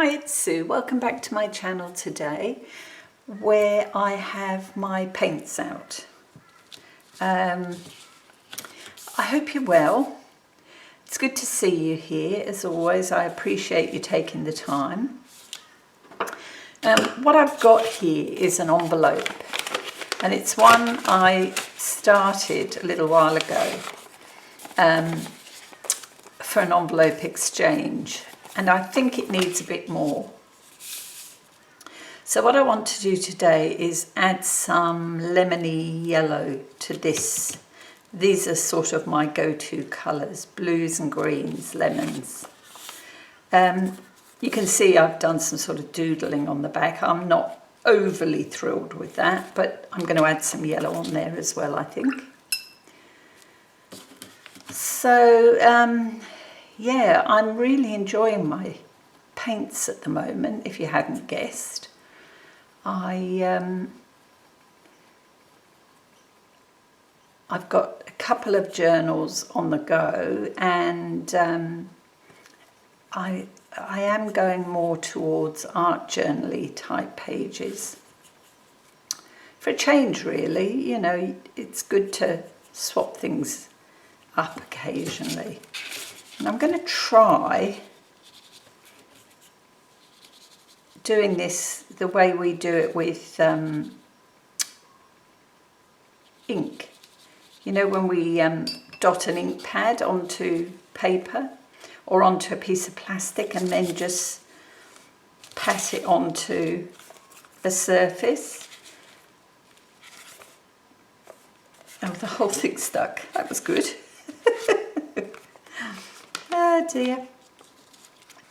Hi, it's Sue. Welcome back to my channel today where I have my paints out. I hope you're well. It's good to see you here. As always, I appreciate you taking the time. What I've got here is an envelope, and it's one I started a little while ago for an envelope exchange. And I think it needs a bit more. So what I want to do today is add some lemony yellow to this. These are sort of my go-to colours, blues and greens, lemons. You can see I've done some sort of doodling on the back. I'm not overly thrilled with that, but I'm going to add some yellow on there as well, I think. So, yeah, I'm really enjoying my paints at the moment, if you hadn't guessed. I've got a couple of journals on the go, and I am going more towards art journal-y type pages. For a change, really, you know, it's good to swap things up occasionally. And I'm going to try doing this the way we do it with ink. You know, when we dot an ink pad onto paper or onto a piece of plastic and then just pat it onto a surface. Oh, the whole thing stuck. That was good. Oh dear.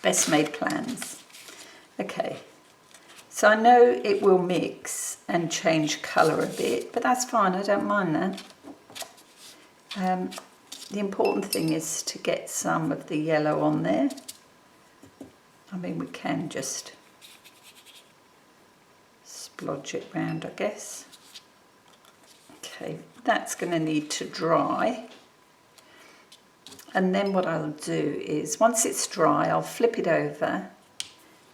Best made plans. Okay, so I know it will mix and change colour a bit, but that's fine, I don't mind that. The important thing is to get some of the yellow on there. I mean, we can just splodge it round, I guess. Okay, that's going to need to dry. And then what I'll do is, once it's dry, I'll flip it over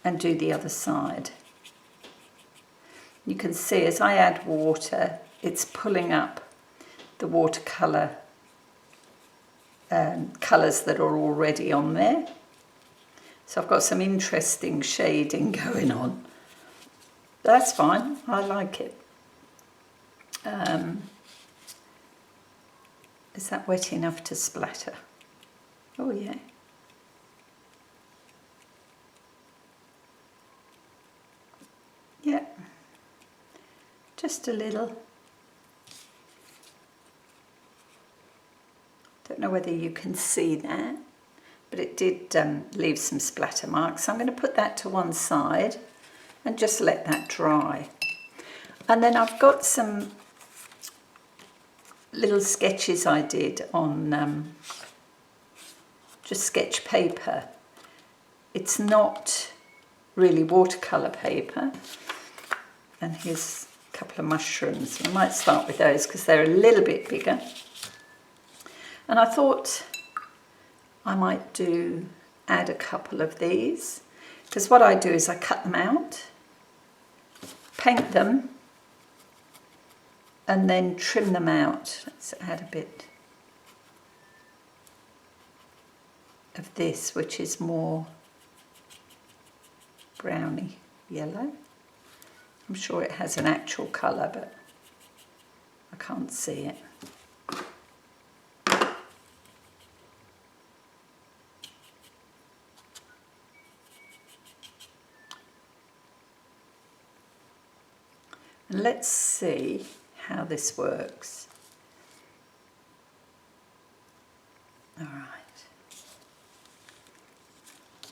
and do the other side. You can see as I add water, it's pulling up the watercolour colours that are already on there. So I've got some interesting shading going on. That's fine, I like it. Is that wet enough to splatter? Oh yeah. Yeah, just a little. Don't know whether you can see that, but it did leave some splatter marks. So I'm going to put that to one side and just let that dry. And then I've got some little sketches I did on just sketch paper. It's not really watercolour paper. And here's a couple of mushrooms. I might start with those because they're a little bit bigger. And I thought I might add a couple of these, because what I do is I cut them out, paint them, and then trim them out. Let's add a bit of this, which is more browny yellow. I'm sure it has an actual colour, but I can't see it. And let's see how this works. All right.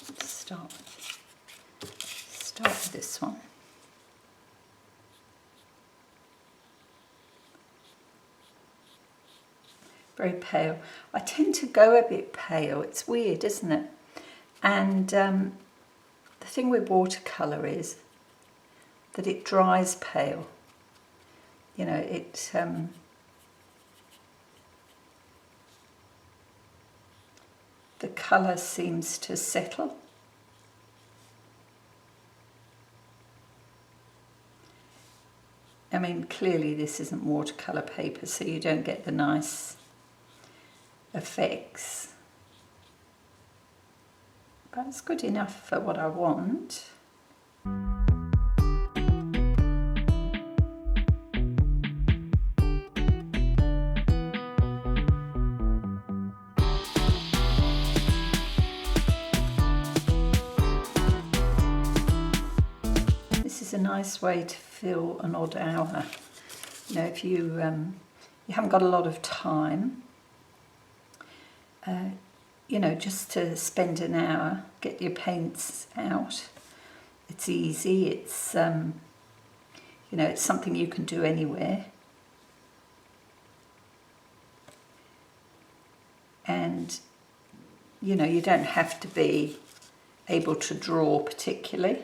Let's start with this one. Very pale. I tend to go a bit pale. It's weird, isn't it? And the thing with watercolour is that it dries pale. You know, it the colour seems to settle. I mean, clearly this isn't watercolour paper, so you don't get the nice effects. But it's good enough for what I want. This is a nice way to fill an odd hour. You know, if you haven't got a lot of time, you know, just to spend an hour, get your paints out. It's easy. It's you know, it's something you can do anywhere. And you know, you don't have to be able to draw particularly.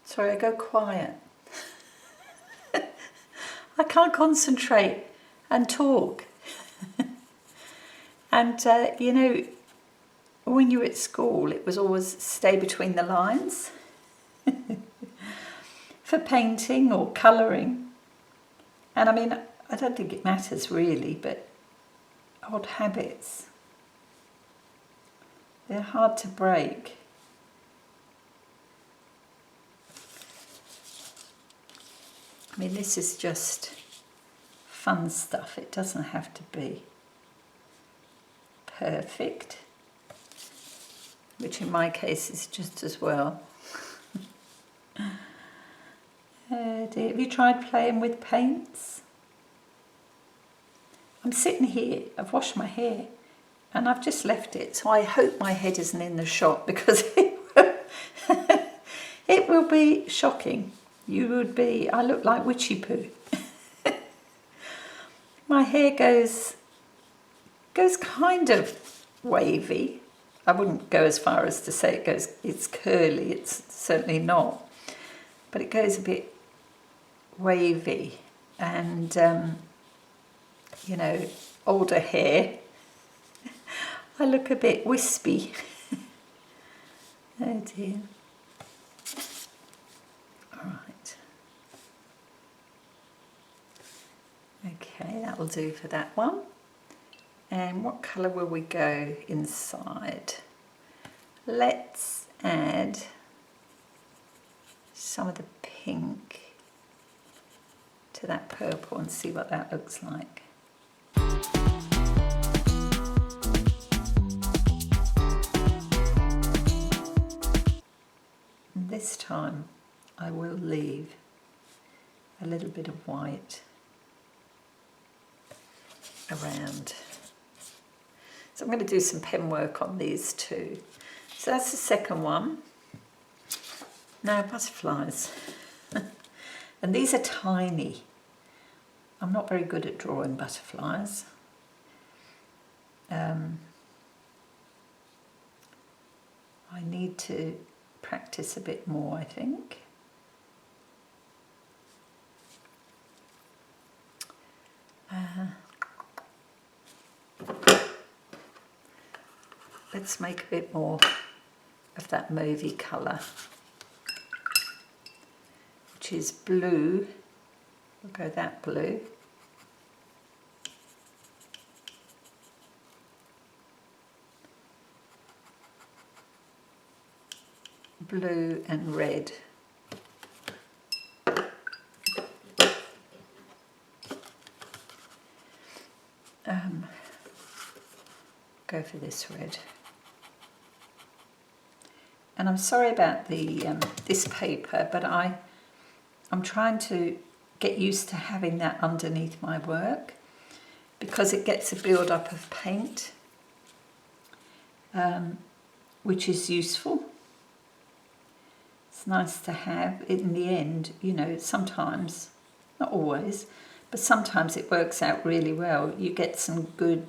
Sorry, I go quiet. I can't concentrate and talk. And, you know, when you were at school, it was always stay between the lines for painting or colouring. And I mean, I don't think it matters really, but odd habits, they're hard to break. I mean, this is just fun stuff. It doesn't have to be perfect, which in my case is just as well. Dear, have you tried playing with paints? I'm sitting here, I've washed my hair, and I've just left it, so I hope my head isn't in the shot, because it will be shocking. You would be, I look like Witchy Poo. My hair goes kind of wavy. I wouldn't go as far as to say it's curly, it's certainly not. But it goes a bit wavy, and you know, older hair, I look a bit wispy. Oh dear. Alright. Okay, that'll do for that one. And what colour will we go inside? Let's add some of the pink to that purple and see what that looks like. And this time I will leave a little bit of white around. So I'm going to do some pen work on these too. So that's the second one. Now butterflies. And these are tiny. I'm not very good at drawing butterflies. I need to practice a bit more, I think. Let's make a bit more of that mauvey colour, which is blue. We'll go that blue. Blue and red. go for this red. And I'm sorry about the this paper, but I'm trying to get used to having that underneath my work because it gets a build-up of paint, which is useful. It's nice to have. In the end, you know, sometimes, not always, but sometimes it works out really well. You get some good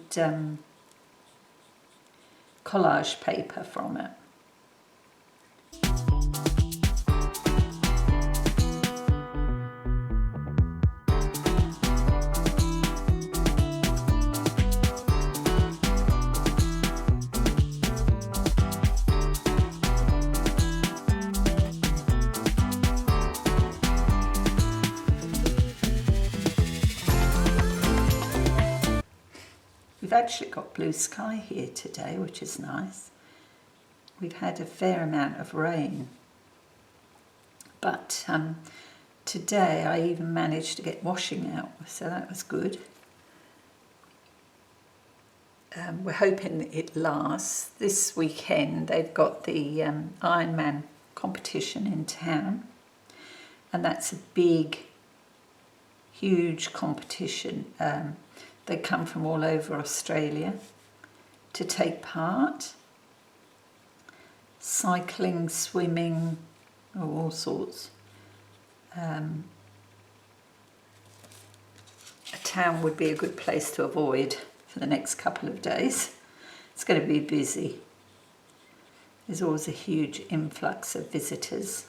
collage paper from it. We've actually got blue sky here today, which is nice. We've had a fair amount of rain, but today I even managed to get washing out, so that was good. We're hoping it lasts. This weekend they've got the Ironman competition in town, and that's a big, huge competition. They come from all over Australia to take part. Cycling, swimming, all sorts. A town would be a good place to avoid for the next couple of days. It's going to be busy. There's always a huge influx of visitors.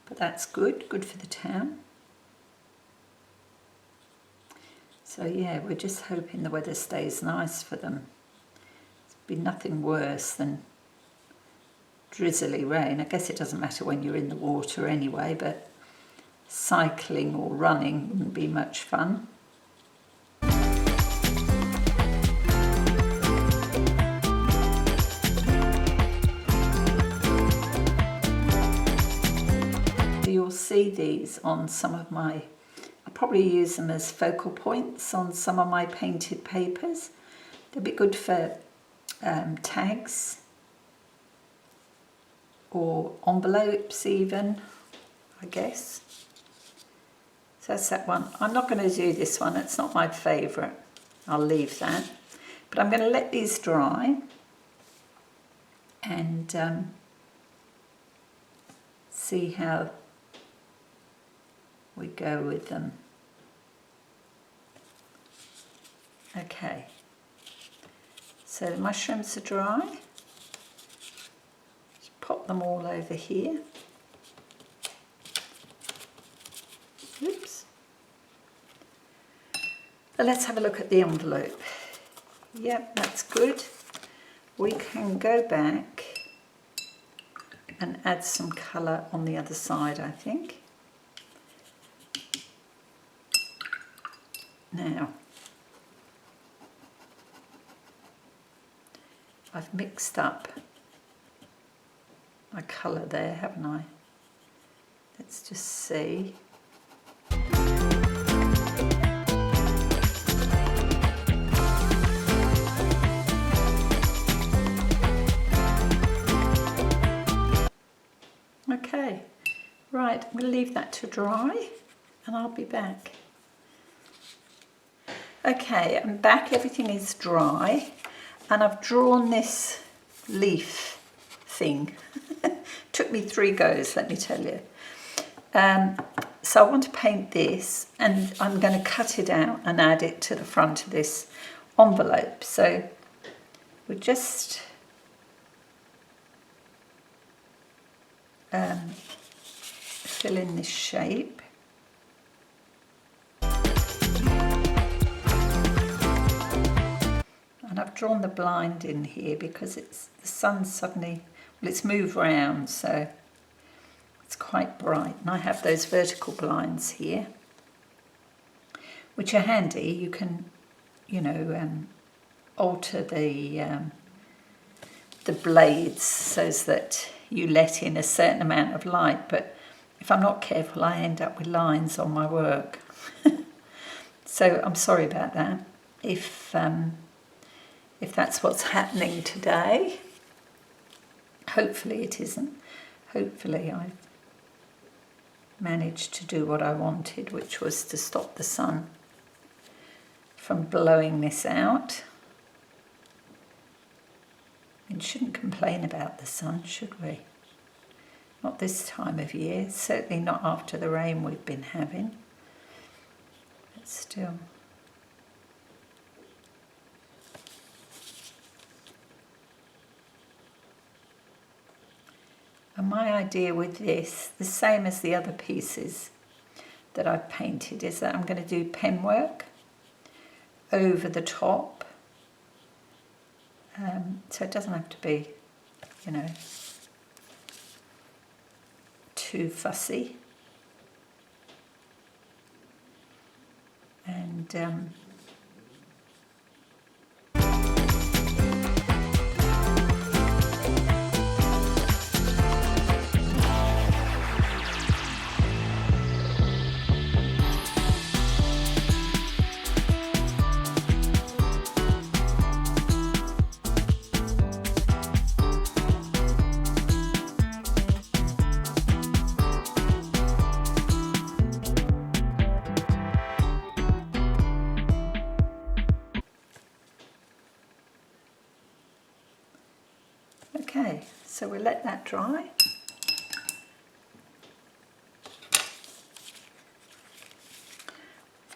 But that's good for the town. So yeah, we're just hoping the weather stays nice for them. It'd be nothing worse than drizzly rain. I guess it doesn't matter when you're in the water anyway, but cycling or running wouldn't be much fun. You'll see these on some of my, I'll probably use them as focal points on some of my painted papers. They'll be good for tags or envelopes even, I guess. So that's that one. I'm not going to do this one, it's not my favourite. I'll leave that. But I'm going to let these dry and see how we go with them. Okay, so the mushrooms are dry. Just pop them all over here. Oops. So let's have a look at the envelope. Yep, that's good. We can go back and add some colour on the other side, I think. Now, I've mixed up my colour there, haven't I? Let's just see. Okay, right, I'm going to leave that to dry and I'll be back. Okay, I'm back, everything is dry, and I've drawn this leaf thing. Took me 3 goes, let me tell you. So I want to paint this, and I'm going to cut it out and add it to the front of this envelope. So we'll just fill in this shape. And I've drawn the blind in here because it's the sun suddenly, well, it's moved round, so it's quite bright. And I have those vertical blinds here, which are handy. You can, you know, alter the blades so that you let in a certain amount of light, but if I'm not careful, I end up with lines on my work. So I'm sorry about that. if that's what's happening today. Hopefully it isn't. Hopefully I've managed to do what I wanted, which was to stop the sun from blowing this out. And shouldn't complain about the sun, should we? Not this time of year, certainly not after the rain we've been having. But still. And my idea with this, the same as the other pieces that I've painted, is that I'm going to do pen work over the top. So it doesn't have to be, you know, too fussy. And okay, so we'll let that dry.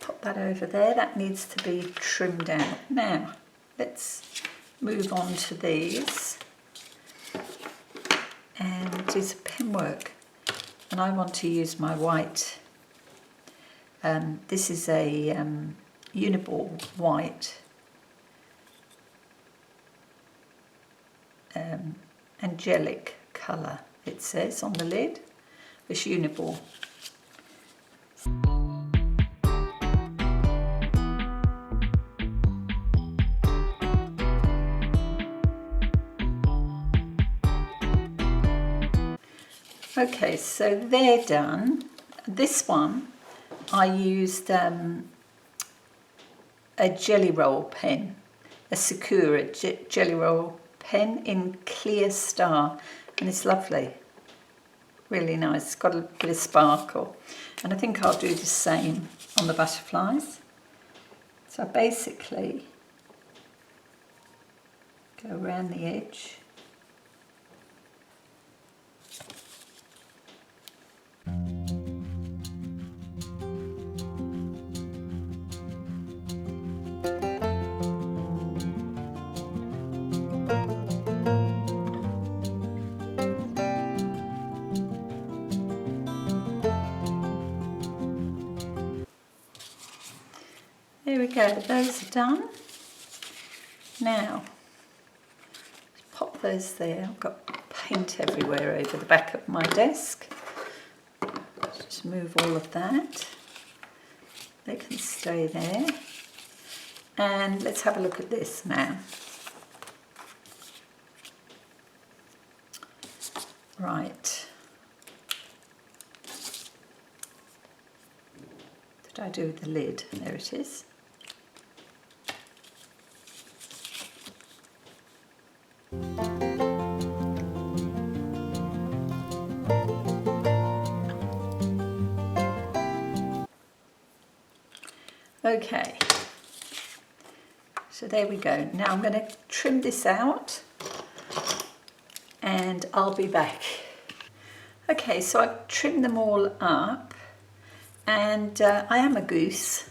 Pop that over there, that needs to be trimmed out. Now, let's move on to these and do some pen work. And I want to use my white. This is a Uniball white. Angelic colour, it says on the lid. This Uniball. Okay, so they're done. This one I used a jelly roll pen, a Sakura jelly roll pen in Clear Star, and it's lovely, really nice. It's got a bit of sparkle, and I think I'll do the same on the butterflies. So I basically go around the edge. There we go, those are done. Now, pop those there. I've got paint everywhere over the back of my desk. Just move all of that. They can stay there. And let's have a look at this now. Right. What did I do with the lid? There it is. Okay, so there we go. Now I'm going to trim this out and I'll be back. Okay, so I've trimmed them all up, and I am a goose.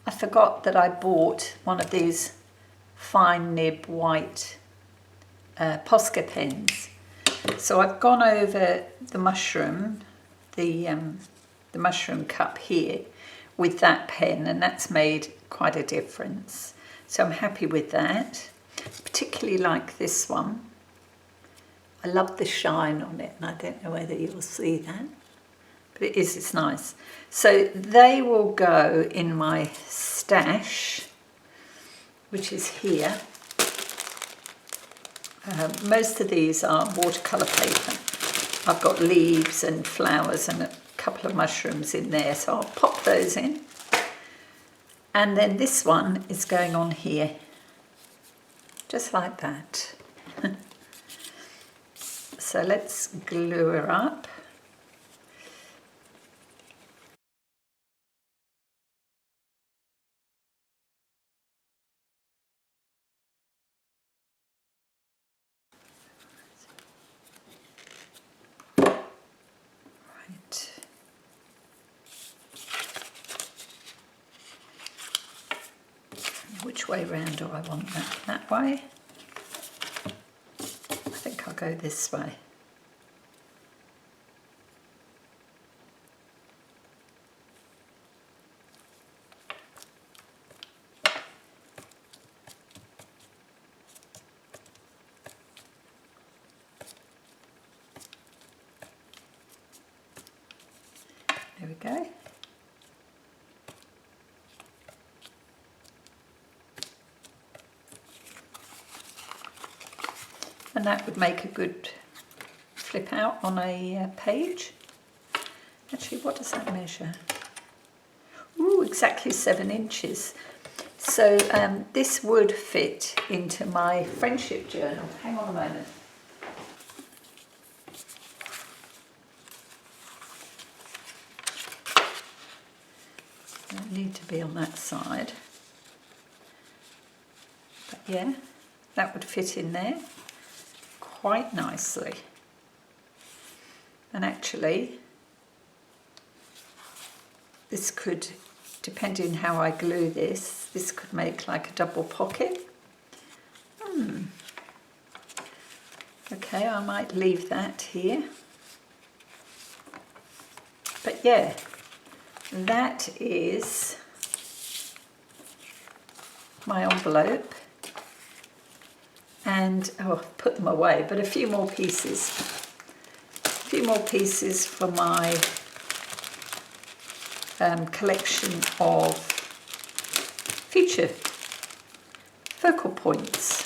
I forgot that I bought one of these fine nib white Posca pens. So I've gone over the mushroom, the mushroom cup here, with that pen, and that's made quite a difference. So I'm happy with that. Particularly like this one. I love the shine on it, and I don't know whether you'll see that, but it is, it's nice. So they will go in my stash, which is here. Most of these are watercolour paper. I've got leaves and flowers and a couple of mushrooms in there, so I'll pop those in. And then this one is going on here, just like that. So let's glue her up. Right. Which way round do I want that? That way? I think I'll go this way. There we go. And that would make a good flip out on a page. Actually, what does that measure? Ooh, exactly 7 inches. So this would fit into my friendship journal. Hang on a moment. Don't need to be on that side. But yeah, that would fit in there quite nicely. And actually, this could, depending how I glue this could make like a double pocket. Okay, I might leave that here. But yeah, that is my envelope. And, oh, I've put them away, but a few more pieces. A few more pieces for my collection of future focal points,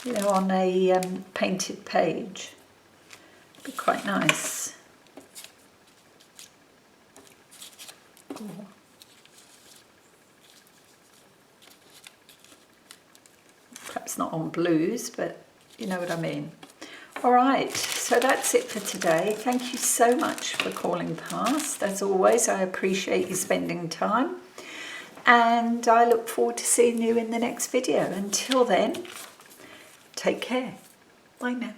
you know, on a painted page. Be quite nice. Ooh. Perhaps not on blues, but you know what I mean. All right, so that's it for today. Thank you so much for calling past. As always, I appreciate you spending time. And I look forward to seeing you in the next video. Until then, take care. Bye now.